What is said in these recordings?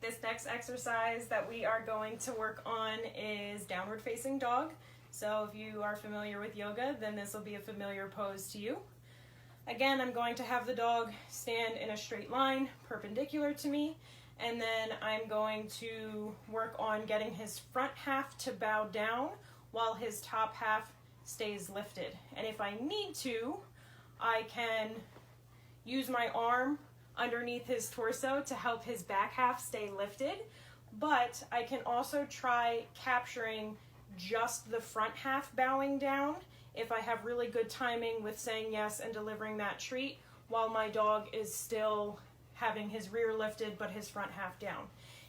This next exercise that we are going to work on is downward facing dog. So if you are familiar with yoga, then this will be a familiar pose to you. Again, I'm going to have the dog stand in a straight line, perpendicular to me, and then I'm going to work on getting his front half to bow down while his top half stays lifted. And if I need to, I can use my arm underneath his torso to help his back half stay lifted, but I can also try capturing just the front half bowing down if I have really good timing with saying yes and delivering that treat while my dog is still having his rear lifted but his front half down.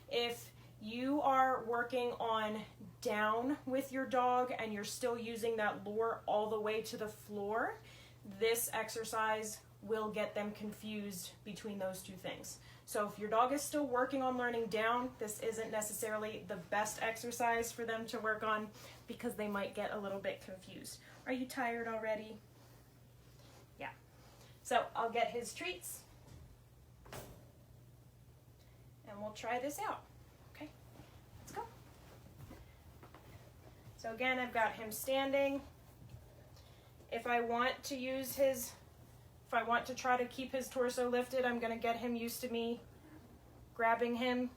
If you are working on down with your dog and you're still using that lure all the way to the floor, this exercise will get them confused between those two things. So if your dog is still working on learning down, this isn't necessarily the best exercise for them to work on because they might get a little bit confused. Are you tired already? Yeah. So I'll get his treats and we'll try this out. Okay, let's go. So again, I've got him standing. If I want to try to keep his torso lifted, I'm going to get him used to me grabbing him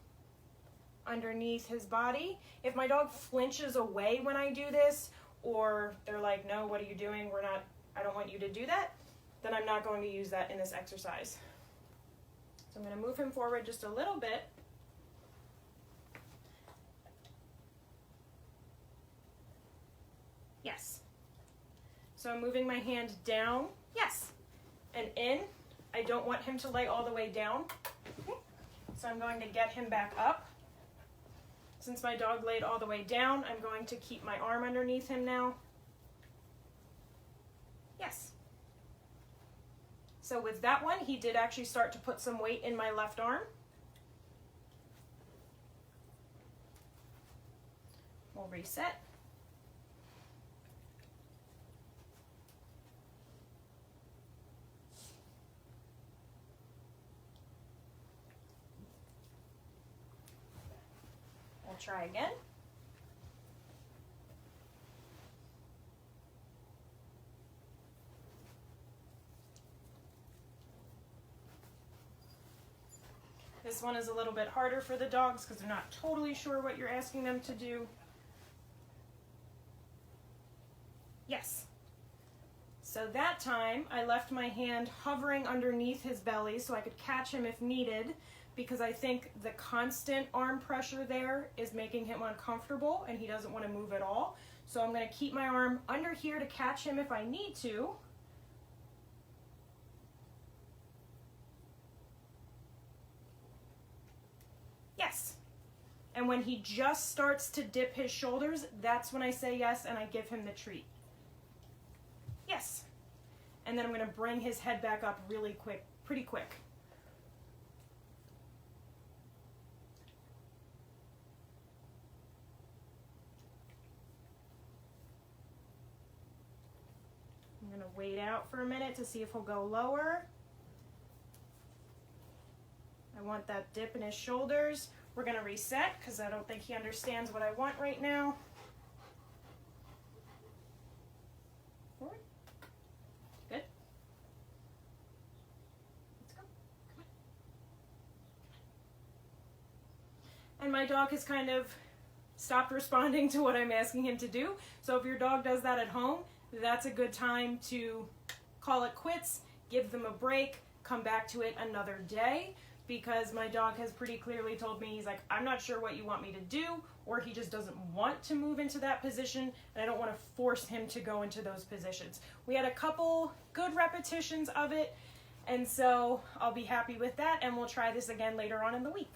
underneath his body. If my dog flinches away when I do this, or they're like, no, what are you doing? I don't want you to do that, then I'm not going to use that in this exercise. So I'm going to move him forward just a little bit. Yes. So I'm moving my hand down. Yes. And in. I don't want him to lay all the way down. So I'm going to get him back up. Since my dog laid all the way down, I'm going to keep my arm underneath him now. Yes. So with that one, he did actually start to put some weight in my left arm. We'll reset. Try again. This one is a little bit harder for the dogs because they're not totally sure what you're asking them to do. Yes. So that time I left my hand hovering underneath his belly so I could catch him if needed, because I think the constant arm pressure there is making him uncomfortable and he doesn't want to move at all. So I'm going to keep my arm under here to catch him if I need to. Yes. And when he just starts to dip his shoulders, that's when I say yes and I give him the treat. Yes. And then I'm going to bring his head back up really quick, pretty quick. I'm going to wait out for a minute to see if he'll go lower. I want that dip in his shoulders. We're going to reset because I don't think he understands what I want right now. Forward. Good. Let's go. Come on. And my dog has kind of stopped responding to what I'm asking him to do. So if your dog does that at home, that's a good time to call it quits, give them a break, come back to it another day, because my dog has pretty clearly told me, he's like, I'm not sure what you want me to do, or he just doesn't want to move into that position, and I don't want to force him to go into those positions. We had a couple good repetitions of it, and so I'll be happy with that, and we'll try this again later on in the week.